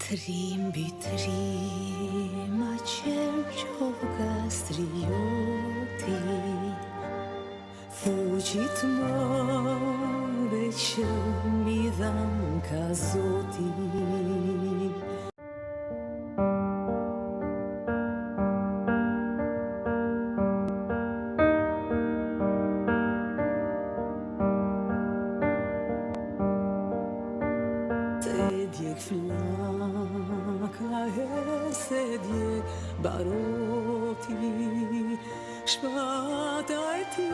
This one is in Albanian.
Trimbi trima qerqoka strioti, fuqit mëve që mi dhan ka Zoti. Se djeg flaka se djeg baroti, shpata e ti